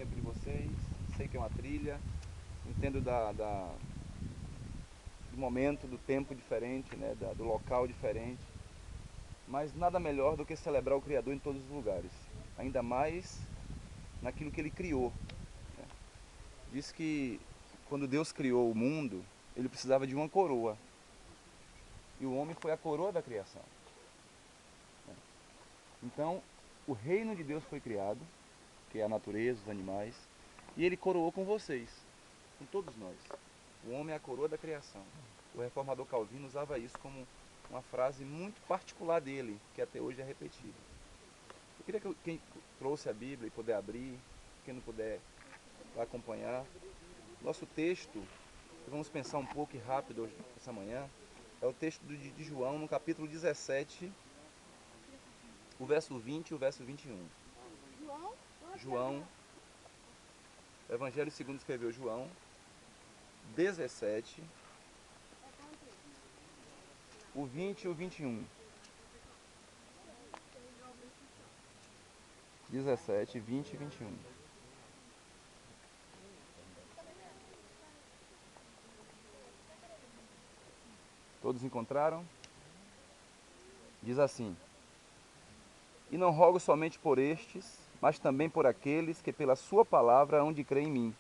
tempo de vocês. Sei que é uma trilha, entendo do momento, do tempo diferente, né? Do local diferente. Mas nada melhor do que celebrar o Criador em todos os lugares. Ainda mais naquilo que Ele criou. Né? Diz que quando Deus criou o mundo, Ele precisava de uma coroa. E o homem foi a coroa da criação. Então, o reino de Deus foi criado, que é a natureza, os animais, e Ele coroou com vocês, com todos nós. O homem é a coroa da criação. O reformador Calvino usava isso como uma frase muito particular dele, que até hoje é repetida. Eu queria que quem trouxe a Bíblia e puder abrir, quem não puder vai acompanhar. Nosso texto, que vamos pensar um pouco e rápido hoje, essa manhã, é o texto de João, no capítulo 17, o verso 20 e o verso 21. João, Evangelho segundo escreveu João, 17, o 20 e o 21. 17, 20 e 21. Todos encontraram? Diz assim: E não rogo somente por estes, mas também por aqueles que pela sua palavra hão de crer em mim,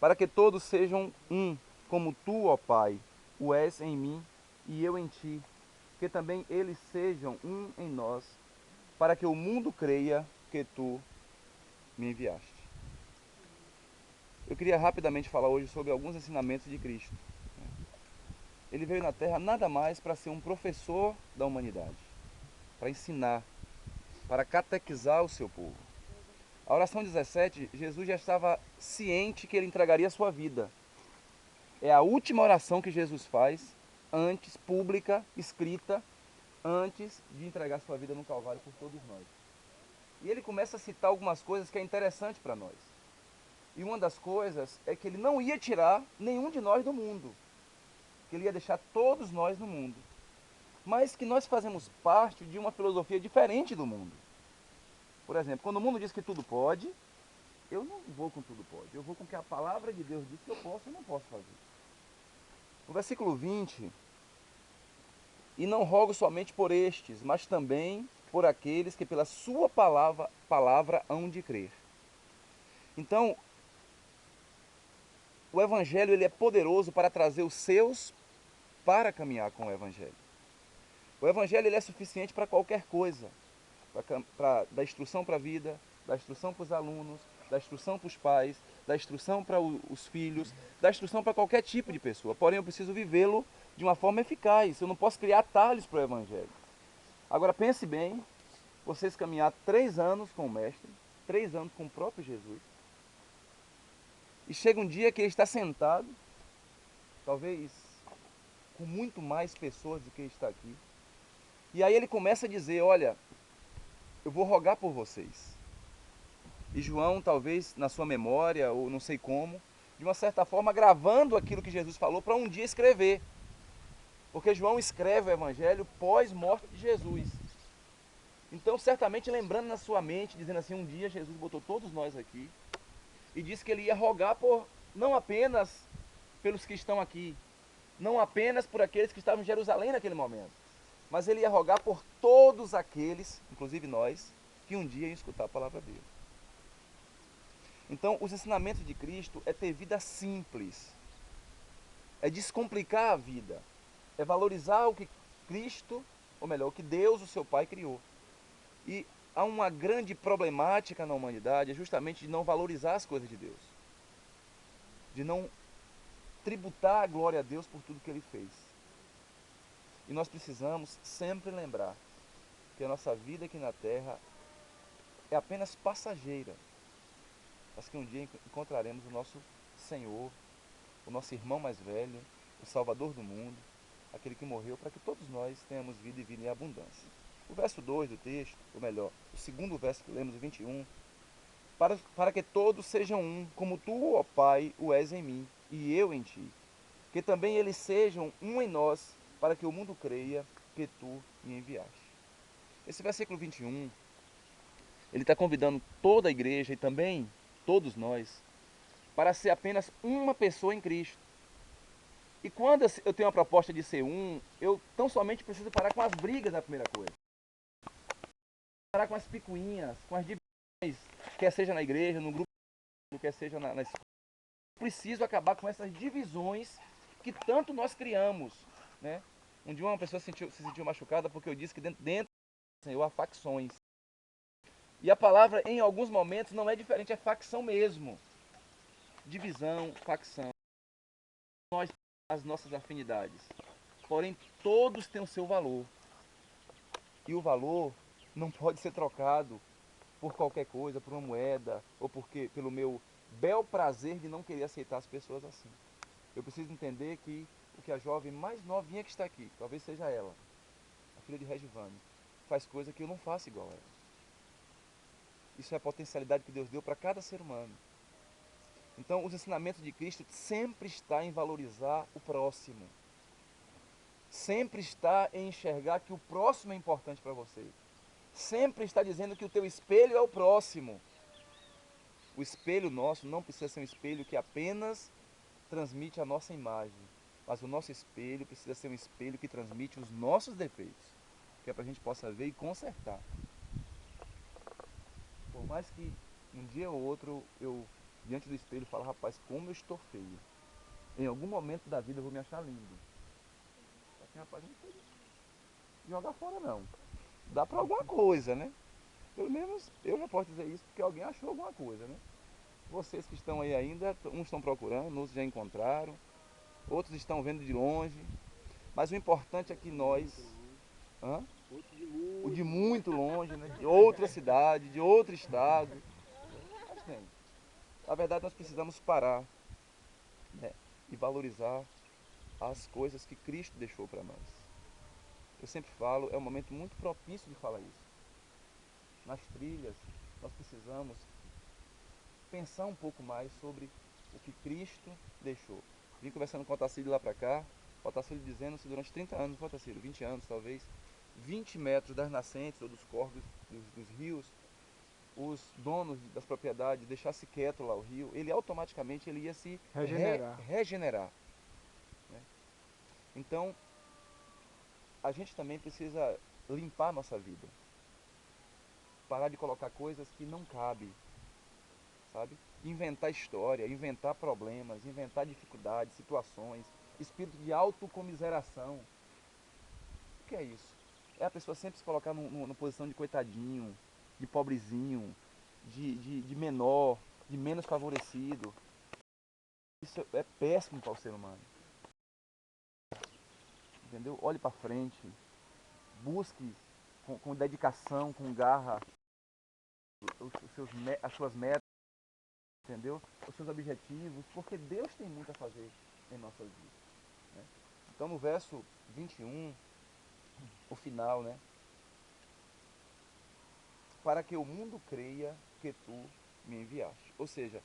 para que todos sejam um, como tu, ó Pai, o és em mim e eu em ti, que também eles sejam um em nós, para que o mundo creia que tu me enviaste. Eu queria rapidamente falar hoje sobre alguns ensinamentos de Cristo. Ele veio na Terra nada mais para ser um professor da humanidade, para ensinar, para catequizar o seu povo. A oração 17, Jesus já estava ciente que ele entregaria a sua vida. É a última oração que Jesus faz, antes, pública, escrita, antes de entregar sua vida no Calvário por todos nós. E ele começa a citar algumas coisas que é interessante para nós. E uma das coisas é que ele não ia tirar nenhum de nós do mundo, que ele ia deixar todos nós no mundo, mas que nós fazemos parte de uma filosofia diferente do mundo. Por exemplo, quando o mundo diz que tudo pode, eu não vou com tudo pode, eu vou com o que a palavra de Deus diz que eu posso e não posso fazer. No versículo 20, e não rogo somente por estes, mas também por aqueles que pela sua palavra hão de crer. Então, o Evangelho ele é poderoso para trazer os seus para caminhar com o Evangelho. O Evangelho ele é suficiente para qualquer coisa, da instrução para a vida, da instrução para os alunos, da instrução para os pais, da instrução para os filhos, da instrução para qualquer tipo de pessoa. Porém, eu preciso vivê-lo de uma forma eficaz. Eu não posso criar atalhos para o Evangelho. Agora, pense bem, vocês caminhar 3 anos com o Mestre, 3 anos com o próprio Jesus, e chega um dia que ele está sentado, talvez com muito mais pessoas do que está aqui, e aí ele começa a dizer, olha, eu vou rogar por vocês. E João, talvez na sua memória, ou não sei como, de uma certa forma gravando aquilo que Jesus falou para um dia escrever. Porque João escreve o Evangelho pós-morte de Jesus. Então, certamente lembrando na sua mente, dizendo assim, um dia Jesus botou todos nós aqui e disse que ele ia rogar por, não apenas pelos que estão aqui, não apenas por aqueles que estavam em Jerusalém naquele momento, mas ele ia rogar por todos aqueles, inclusive nós, que um dia iam escutar a palavra dele. Então, os ensinamentos de Cristo é ter vida simples, é descomplicar a vida, é valorizar o que Cristo, ou melhor, o que Deus, o seu Pai, criou. E há uma grande problemática na humanidade, é justamente de não valorizar as coisas de Deus, de não tributar a glória a Deus por tudo que Ele fez. E nós precisamos sempre lembrar que a nossa vida aqui na Terra é apenas passageira, mas que um dia encontraremos o nosso Senhor, o nosso irmão mais velho, o Salvador do mundo, aquele que morreu para que todos nós tenhamos vida e vida em abundância. O verso 2 do texto, ou melhor, o segundo verso que lemos, o 21, para que todos sejam um, como tu, ó Pai, o és em mim, e eu em ti. Que também eles sejam um em nós, para que o mundo creia que tu me enviaste. Esse versículo 21, ele está convidando toda a igreja e também todos nós, para ser apenas uma pessoa em Cristo. E quando eu tenho a proposta de ser um, eu tão somente preciso parar com as brigas da primeira coisa. Parar com as picuinhas, com as divisões, quer seja na igreja, no grupo, quer seja na escola. Preciso acabar com essas divisões que tanto nós criamos, né? Um dia uma pessoa se sentiu machucada porque eu disse que dentro do Senhor há facções. E a palavra, em alguns momentos, não é diferente, é facção mesmo. Divisão, facção. Nós temos as nossas afinidades. Porém, todos têm o seu valor. E o valor não pode ser trocado por qualquer coisa, por uma moeda, ou pelo meu bel prazer de não querer aceitar as pessoas assim. Eu preciso entender que o que a jovem mais novinha que está aqui, talvez seja ela, a filha de Regivane, faz coisa que eu não faço igual a ela. Isso é a potencialidade que Deus deu para cada ser humano. Então, os ensinamentos de Cristo sempre está em valorizar o próximo. Sempre está em enxergar que o próximo é importante para você. Sempre está dizendo que o teu espelho é o próximo. O espelho nosso não precisa ser um espelho que apenas transmite a nossa imagem, mas o nosso espelho precisa ser um espelho que transmite os nossos defeitos, que é para a gente possa ver e consertar. Por mais que um dia ou outro eu, diante do espelho, falo, rapaz, como eu estou feio. Em algum momento da vida eu vou me achar lindo. Assim, rapaz, não pode jogar fora não. Dá para alguma coisa, né? Pelo menos eu já posso dizer isso porque alguém achou alguma coisa, né? Vocês que estão aí ainda, uns estão procurando, outros já encontraram, outros estão vendo de longe. Mas o importante é que nós, o de muito longe, né? De outra cidade, de outro estado, mas tem. Na verdade nós precisamos parar, né? E valorizar as coisas que Cristo deixou para nós. Eu sempre falo, é um momento muito propício de falar isso. Nas trilhas, nós precisamos pensar um pouco mais sobre o que Cristo deixou. Vim conversando com o Otacílio lá para cá, o Otacílio dizendo se durante 30 anos, Otacílio, 20 anos talvez, 20 metros das nascentes ou dos córregos dos rios, os donos das propriedades deixasse quieto lá o rio, ele automaticamente ele ia se regenerar. Né? Então, a gente também precisa limpar a nossa vida. Parar de colocar coisas que não cabem, sabe? Inventar história, inventar problemas, inventar dificuldades, situações, espírito de autocomiseração. O que é isso? É a pessoa sempre se colocar numa posição de coitadinho, de pobrezinho, de menor, de menos favorecido. Isso é péssimo para o ser humano. Entendeu? Olhe para frente, busque com dedicação, com garra, as suas metas, entendeu? Os seus objetivos, porque Deus tem muito a fazer em nossas vidas. Né? Então no verso 21, o final, né? Para que o mundo creia que tu me enviaste. Ou seja,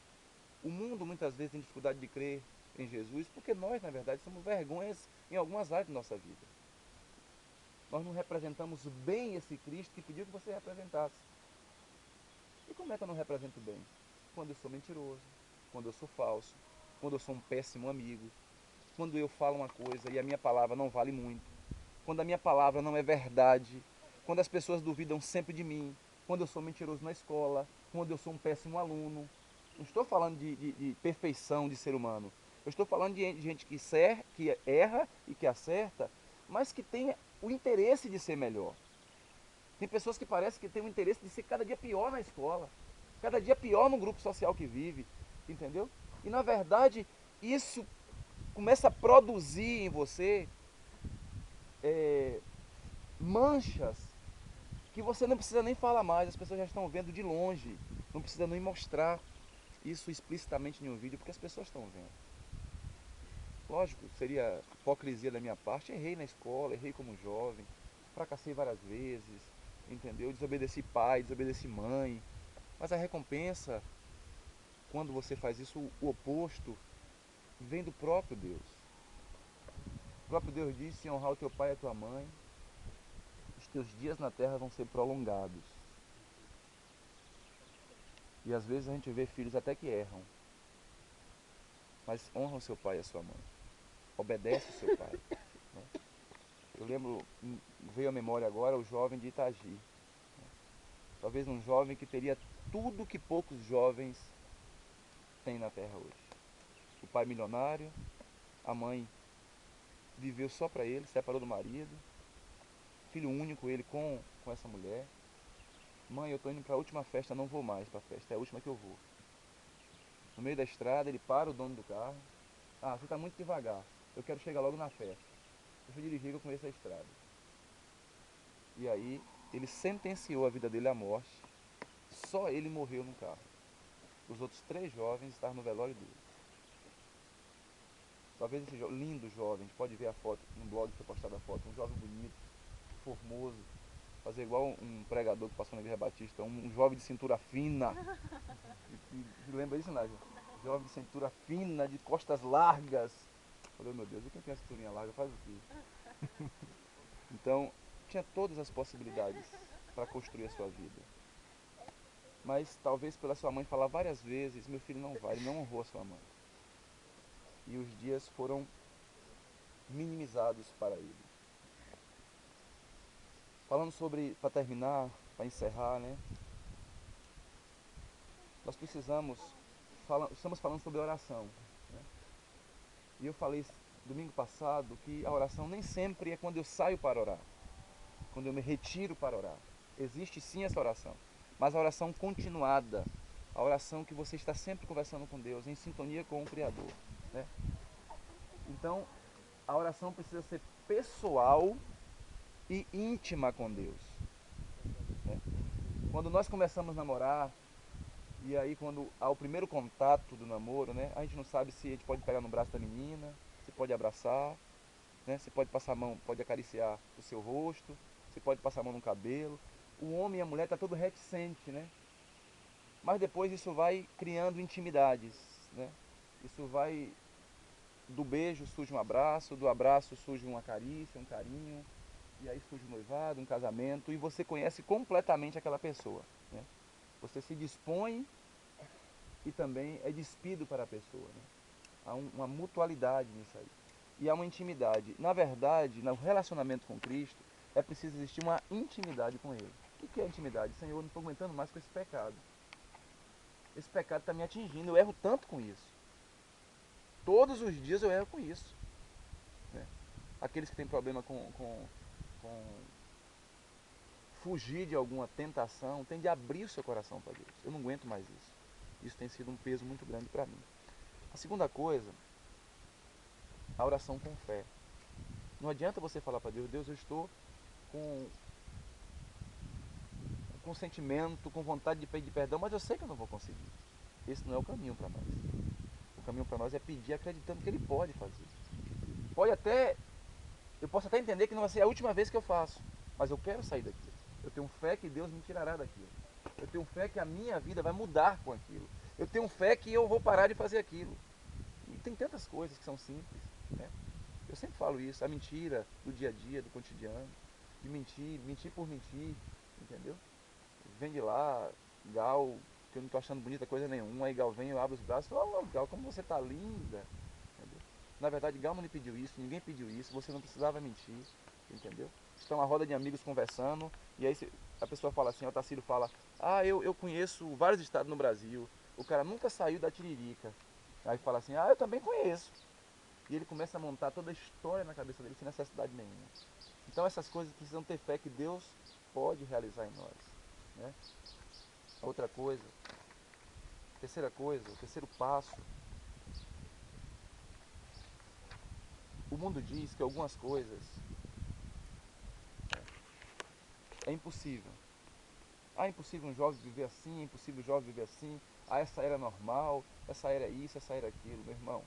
o mundo muitas vezes tem dificuldade de crer em Jesus porque nós, na verdade, somos vergonhas em algumas áreas da nossa vida. Nós não representamos bem esse Cristo que pediu que você representasse. E como é que eu não represento bem? Quando eu sou mentiroso, quando eu sou falso, quando eu sou um péssimo amigo, quando eu falo uma coisa e a minha palavra não vale muito, quando a minha palavra não é verdade, quando as pessoas duvidam sempre de mim, quando eu sou mentiroso na escola, quando eu sou um péssimo aluno. Não estou falando de perfeição de ser humano. Eu estou falando de gente que erra e que acerta, mas que tem o interesse de ser melhor. Tem pessoas que parecem que têm o interesse de ser cada dia pior na escola, cada dia pior no grupo social que vive, entendeu? E na verdade, isso começa a produzir em você manchas que você não precisa nem falar mais, as pessoas já estão vendo de longe, não precisa nem mostrar isso explicitamente em um vídeo, porque as pessoas estão vendo. Lógico, seria hipocrisia da minha parte, errei na escola, errei como jovem, fracassei várias vezes, entendeu? Desobedeci pai, desobedeci mãe, mas a recompensa, quando você faz isso, o oposto, vem do próprio Deus. O próprio Deus disse: honrar o teu pai e a tua mãe, os teus dias na terra vão ser prolongados. E às vezes a gente vê filhos até que erram, mas honra o seu pai e a sua mãe. Obedece o seu pai. Né? Eu lembro, veio à memória agora o jovem de Itagi. Né? Talvez um jovem que teria tudo que poucos jovens têm na terra hoje. O pai milionário, a mãe viveu só para ele, separou do marido, filho único ele com essa mulher. Mãe, eu estou indo para a última festa, não vou mais para a festa, é a última que eu vou. No meio da estrada, ele para o dono do carro. Ah, você está muito devagar, eu quero chegar logo na festa. Deixa eu dirigir que eu conheço a estrada. E aí, ele sentenciou a vida dele à morte. Só ele morreu no carro. Os outros 3 jovens estavam no velório dele. Talvez esse lindo jovem, a gente pode ver a foto, no blog foi postada a foto, um jovem bonito, formoso, fazer igual um pregador que passou na Igreja Batista, um jovem de cintura fina. Lembra isso, Nádia? Jovem de cintura fina, de costas largas. Falei, meu Deus, e quem tem a cinturinha larga faz o quê? Então, tinha todas as possibilidades para construir a sua vida. Mas talvez pela sua mãe falar várias vezes, meu filho não vai, ele não honrou a sua mãe. E os dias foram minimizados para ele. Falando sobre, para terminar, para encerrar, né? Nós estamos falando sobre oração. Né? E eu falei domingo passado que a oração nem sempre é quando eu saio para orar, quando eu me retiro para orar. Existe sim essa oração, mas a oração continuada, a oração que você está sempre conversando com Deus, em sintonia com o Criador. Né? Então, a oração precisa ser pessoal e íntima com Deus. Né? Quando nós começamos a namorar, e aí quando há o primeiro contato do namoro, né, a gente não sabe se a gente pode pegar no braço da menina, se pode abraçar, né, se pode passar a mão, pode acariciar o seu rosto, se pode passar a mão no cabelo. O homem e a mulher tá todo reticente, né? Mas depois isso vai criando intimidades, né? Isso vai do beijo surge um abraço, do abraço surge uma carícia, um carinho, e aí surge um noivado, um casamento, e você conhece completamente aquela pessoa, né? Você se dispõe e também é despido para a pessoa, né? Há uma mutualidade nisso aí. E há uma intimidade. Na verdade, no relacionamento com Cristo, é preciso existir uma intimidade com Ele. O que é intimidade? Senhor, eu não estou aguentando mais com esse pecado. Esse pecado está me atingindo, eu erro tanto com isso. Todos os dias eu erro com isso. Né? Aqueles que têm problema com fugir de alguma tentação, tem de abrir o seu coração para Deus. Eu não aguento mais isso. Isso tem sido um peso muito grande para mim. A segunda coisa, a oração com fé. Não adianta você falar para Deus, Deus, eu estou com sentimento, com vontade de pedir perdão, mas eu sei que eu não vou conseguir. Esse não é o caminho para nós. O caminho para nós é pedir acreditando que Ele pode fazer. Eu posso até entender que não vai ser a última vez que eu faço, mas eu quero sair daquilo. Eu tenho fé que Deus me tirará daquilo. Eu tenho fé que a minha vida vai mudar com aquilo. Eu tenho fé que eu vou parar de fazer aquilo. E tem tantas coisas que são simples, né? Eu sempre falo isso, a mentira do dia a dia, do cotidiano, de mentir por mentir, entendeu? Vem de lá, Gal, que eu não tô achando bonita coisa nenhuma, aí Gal vem, eu abro os braços, oh, Gal, como você tá linda, entendeu? Na verdade, Gal não lhe pediu isso, ninguém pediu isso, você não precisava mentir, entendeu? Estão uma roda de amigos conversando, e aí a pessoa fala assim, o Tacílio fala, eu conheço vários estados no Brasil, o cara nunca saiu da Tiririca. Aí fala assim, eu também conheço. E ele começa a montar toda a história na cabeça dele sem necessidade nenhuma. Então essas coisas precisam ter fé que Deus pode realizar em nós. Né? Outra coisa, terceira coisa, o terceiro passo. O mundo diz que algumas coisas é impossível. É impossível um jovem viver assim, é impossível um jovem viver assim. Essa era normal, essa era isso, essa era aquilo. Meu irmão,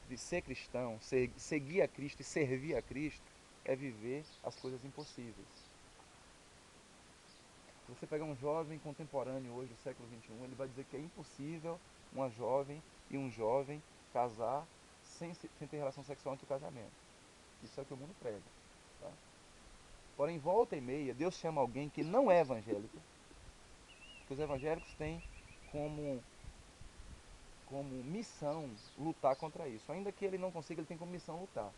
de ser cristão, seguir a Cristo e servir a Cristo é viver as coisas impossíveis. Se você pegar um jovem contemporâneo hoje do século XXI, ele vai dizer que é impossível uma jovem e um jovem casar sem ter relação sexual antes do casamento. Isso é o que o mundo prega. Tá? Porém, volta e meia, Deus chama alguém que não é evangélico, porque os evangélicos têm como missão lutar contra isso. Ainda que ele não consiga, ele tem como missão lutar.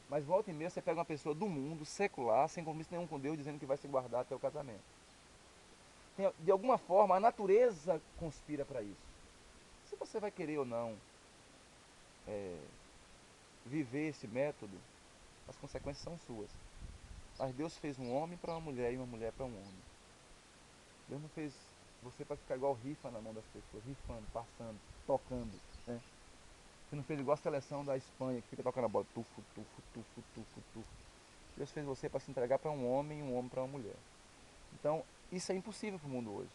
Mas volta e meia você pega uma pessoa do mundo, secular, sem compromisso nenhum com Deus, dizendo que vai se guardar até o casamento. De alguma forma, a natureza conspira para isso. Se você vai querer ou não viver esse método, as consequências são suas. Mas Deus fez um homem para uma mulher e uma mulher para um homem. Deus não fez você para ficar igual rifa na mão das pessoas, rifando, passando, tocando, né? Você não fez igual a seleção da Espanha, que fica tocando a bola, tufo, tufo, tufo, tufo, tufo. Deus fez você para se entregar para um homem e um homem para uma mulher. Então, isso é impossível para o mundo hoje.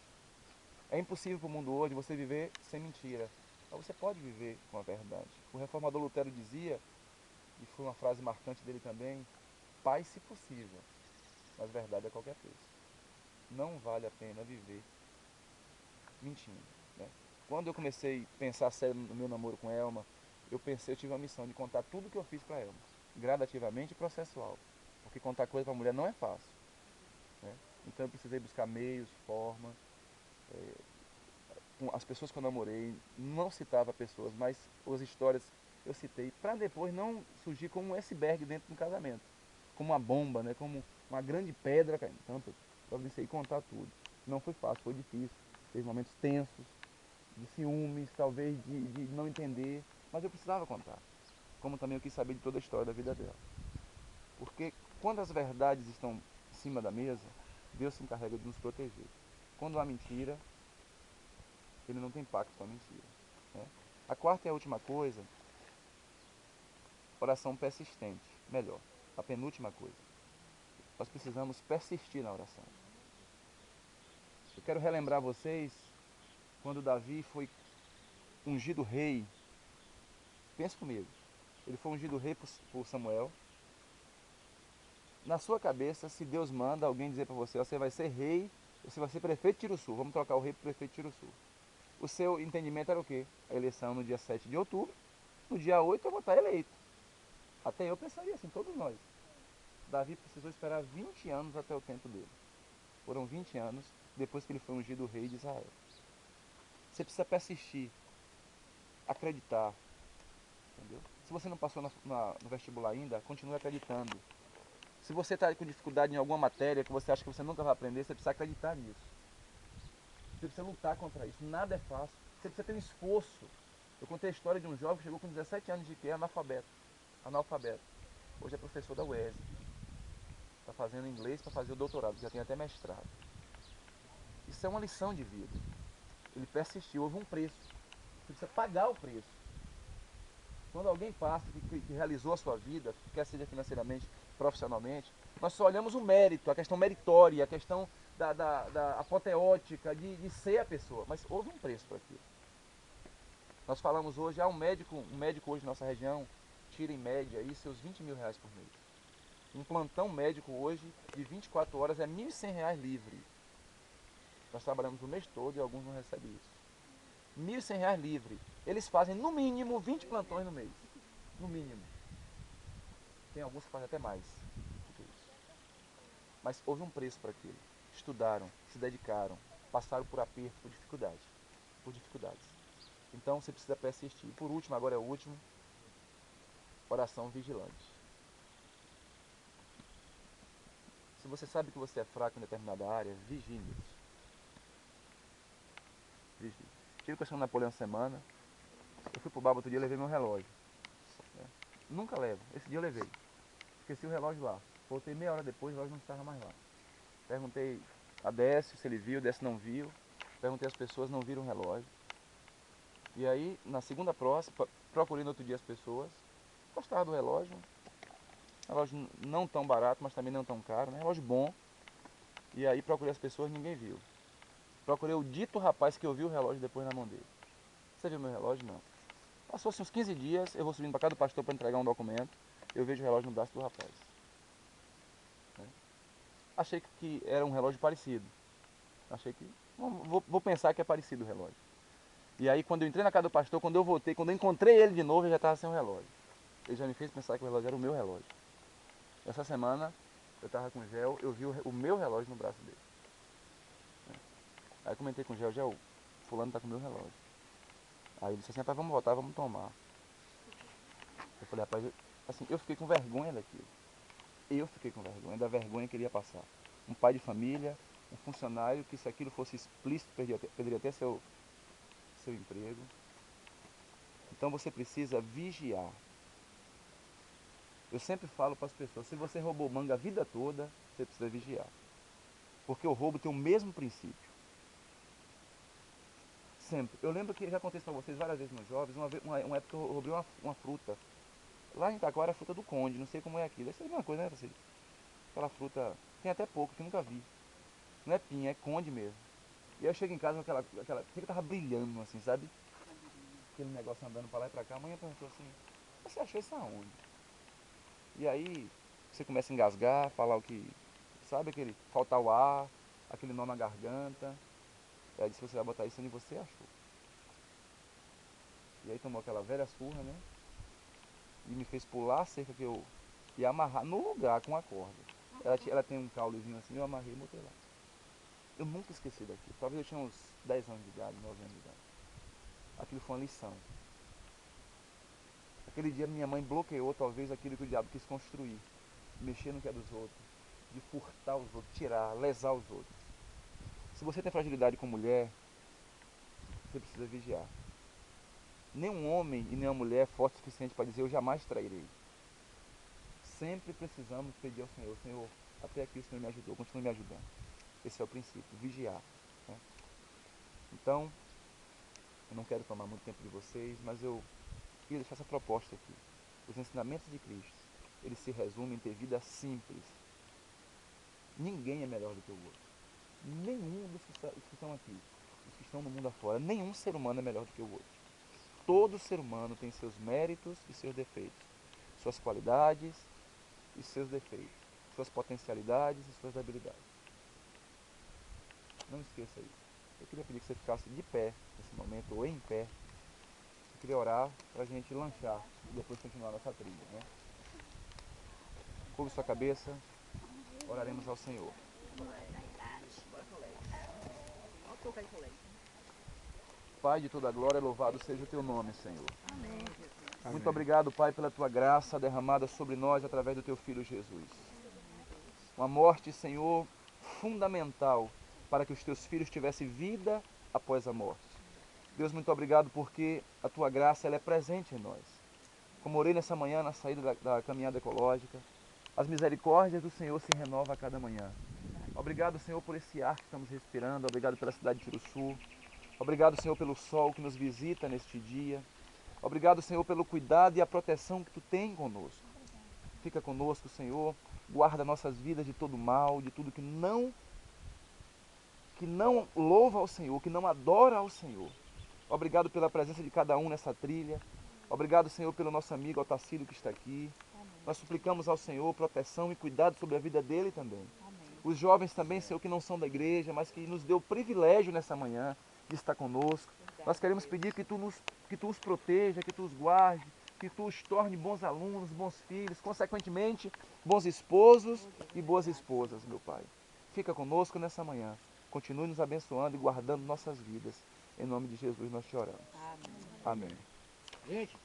É impossível para o mundo hoje você viver sem mentira. Mas você pode viver com a verdade. O reformador Lutero dizia, e foi uma frase marcante dele também, paz se possível, mas verdade a qualquer preço. Não vale a pena viver mentindo, né? Quando eu comecei a pensar sério no meu namoro com Elma, eu tive uma missão de contar tudo que eu fiz para Elma, gradativamente e processual, porque contar coisa para mulher não é fácil, né? Então eu precisei buscar meios, formas, com as pessoas que eu namorei, não citava pessoas, mas as histórias eu citei, para depois não surgir como um iceberg dentro de um casamento, como uma bomba, né? Como uma grande pedra caindo. Então eu providenciei contar tudo. Não foi fácil, foi difícil, teve momentos tensos, de ciúmes, talvez de não entender, mas eu precisava contar. Como também eu quis saber de toda a história da vida dela. Porque quando as verdades estão em cima da mesa, Deus se encarrega de nos proteger. Quando há mentira, ele não tem pacto com a mentira, né? A quarta e a última coisa, oração persistente. Melhor, a penúltima coisa. Nós precisamos persistir na oração. Eu quero relembrar vocês quando Davi foi ungido rei. Pense comigo. Ele foi ungido rei por Samuel. Na sua cabeça, se Deus manda alguém dizer para você, você vai ser rei, você vai ser prefeito de Tiruçu. Vamos trocar o rei para prefeito de Tiruçu. O seu entendimento era o quê? A eleição no dia 7 de outubro. No dia 8 eu vou estar eleito. Até eu pensaria assim, todos nós. Davi precisou esperar 20 anos até o tempo dele. Foram 20 anos depois que ele foi ungido rei de Israel. Você precisa persistir, acreditar, entendeu? Se você não passou no vestibular ainda, continue acreditando. Se você está com dificuldade em alguma matéria que você acha que você nunca vai aprender, você precisa acreditar nisso. Você precisa lutar contra isso. Nada é fácil. Você precisa ter um esforço. Eu contei a história de um jovem que chegou com 17 anos de que é analfabeto. Hoje é professor da UES. Está fazendo inglês para fazer o doutorado, já tem até mestrado. Isso é uma lição de vida. Ele persistiu, houve um preço. Você precisa pagar o preço. Quando alguém passa, que realizou a sua vida, quer seja financeiramente, profissionalmente, nós só olhamos o mérito, a questão meritória, a questão da apoteótica, de ser a pessoa. Mas houve um preço para aquilo. Nós falamos hoje, um médico hoje na nossa região tira em média aí seus 20 mil reais por mês. Um plantão médico hoje de 24 horas é 1.100 reais livre. Nós trabalhamos o mês todo e alguns não recebem isso. 1.100 reais livre. Eles fazem no mínimo 20 plantões no mês. No mínimo. Tem alguns que fazem até mais do que isso. Mas houve um preço para aquilo. Estudaram, se dedicaram, passaram por aperto, por dificuldade. Por dificuldades. Então você precisa persistir. E por último, agora é o último, oração vigilante. Se você sabe que você é fraco em determinada área, vigile isso. Vigile. Tive com a senhora Napoleão semana. Eu fui pro bar outro dia e levei meu relógio. Nunca levo. Esse dia eu levei. Esqueci o relógio lá. Voltei meia hora depois, o relógio não estava mais lá. Perguntei a Décio se ele viu, Décio não viu. Perguntei às pessoas, não viram o relógio. E aí, na segunda próxima, procurei no outro dia as pessoas. Gostaram do relógio. Relógio não tão barato, mas também não tão caro, né? Relógio bom. E aí procurei as pessoas, ninguém viu. Procurei o dito rapaz que eu vi o relógio depois na mão dele. Você viu meu relógio? Não. Passou-se uns 15 dias, eu vou subindo para casa do pastor para entregar um documento. Eu vejo o relógio no braço do rapaz. Achei que era um relógio parecido. Achei que. Vou pensar que é parecido o relógio. E aí quando eu entrei na casa do pastor, quando eu voltei, quando eu encontrei ele de novo, ele já estava sem o relógio. Ele já me fez pensar que o relógio era o meu relógio. Essa semana eu estava com o Gel, eu vi o meu relógio no braço dele. Aí comentei com o Gel, fulano está com o meu relógio. Aí ele disse assim, rapaz, vamos voltar, vamos tomar. Eu falei, rapaz, assim, eu fiquei com vergonha daquilo. Eu fiquei com vergonha, da vergonha que ele ia passar. Um pai de família, um funcionário que se aquilo fosse explícito, perderia até seu emprego. Então você precisa vigiar. Eu sempre falo para as pessoas, se você roubou manga a vida toda, você precisa vigiar. Porque o roubo tem o mesmo princípio. Sempre. Eu lembro que já contei isso para vocês várias vezes nos jovens, uma época eu roubei uma fruta. Lá em Itaquara a fruta do conde, não sei como é aqui. Deve ser a mesma coisa, né, Cacilho? Aquela fruta, tem até pouco, que eu nunca vi. Não é pinha, é conde mesmo. E aí eu chego em casa com aquela que tava brilhando assim, sabe? Aquele negócio andando para lá e para cá. A mãe perguntou assim, você achou isso aonde? E aí você começa a engasgar, falar o que, sabe, aquele faltar o ar, aquele nó na garganta. E aí disse, você vai botar isso onde você achou. E aí tomou aquela velha surra, né? E me fez pular a cerca que eu ia amarrar no lugar com a corda. Ela tem um caulezinho assim, eu amarrei e botei lá. Eu nunca esqueci daquilo. Talvez eu tinha uns 10 anos de idade, 9 anos de idade. Aquilo foi uma lição. Aquele dia minha mãe bloqueou talvez aquilo que o diabo quis construir. Mexer no que é dos outros, de furtar os outros, tirar, lesar os outros. Se você tem fragilidade com mulher, você precisa vigiar. Nenhum homem e nenhuma mulher é forte o suficiente para dizer eu jamais trairei. Sempre precisamos pedir ao Senhor, Senhor, até aqui o Senhor me ajudou, continue me ajudando. Esse é o princípio, vigiar. Né? Então, eu não quero tomar muito tempo de vocês, mas eu queria deixar essa proposta aqui. Os ensinamentos de Cristo, eles se resumem em ter vida simples. Ninguém é melhor do que o outro. Nenhum dos que estão aqui, dos que estão no mundo afora, nenhum ser humano é melhor do que o outro. Todo ser humano tem seus méritos e seus defeitos, suas qualidades e seus defeitos, suas potencialidades e suas habilidades. Não esqueça isso. Eu queria pedir que você ficasse de pé nesse momento, ou em pé. Eu queria orar para a gente lanchar e depois continuar nossa trilha. Né? Curve sua cabeça, oraremos ao Senhor. Pai de toda a glória, louvado seja o teu nome, Senhor. Amém. Muito obrigado, Pai, pela tua graça derramada sobre nós através do teu Filho Jesus. Uma morte, Senhor, fundamental para que os teus filhos tivessem vida após a morte. Deus, muito obrigado porque a tua graça ela é presente em nós. Como orei nessa manhã na saída da caminhada ecológica, as misericórdias do Senhor se renovam a cada manhã. Obrigado, Senhor, por esse ar que estamos respirando. Obrigado pela cidade de Tiruçu. Obrigado, Senhor, pelo sol que nos visita neste dia. Obrigado, Senhor, pelo cuidado e a proteção que Tu tem conosco. Fica conosco, Senhor. Guarda nossas vidas de todo mal, de tudo que não louva ao Senhor, que não adora ao Senhor. Obrigado pela presença de cada um nessa trilha. Obrigado, Senhor, pelo nosso amigo Otacílio que está aqui. Nós suplicamos ao Senhor proteção e cuidado sobre a vida dele também. Os jovens também, Senhor, que não são da igreja, mas que nos deu o privilégio nessa manhã de estar conosco. Nós queremos pedir que Tu os proteja, que Tu os guarde, que Tu os torne bons alunos, bons filhos, consequentemente, bons esposos e boas esposas, meu Pai. Fica conosco nessa manhã. Continue nos abençoando e guardando nossas vidas. Em nome de Jesus nós te oramos. Amém. Gente.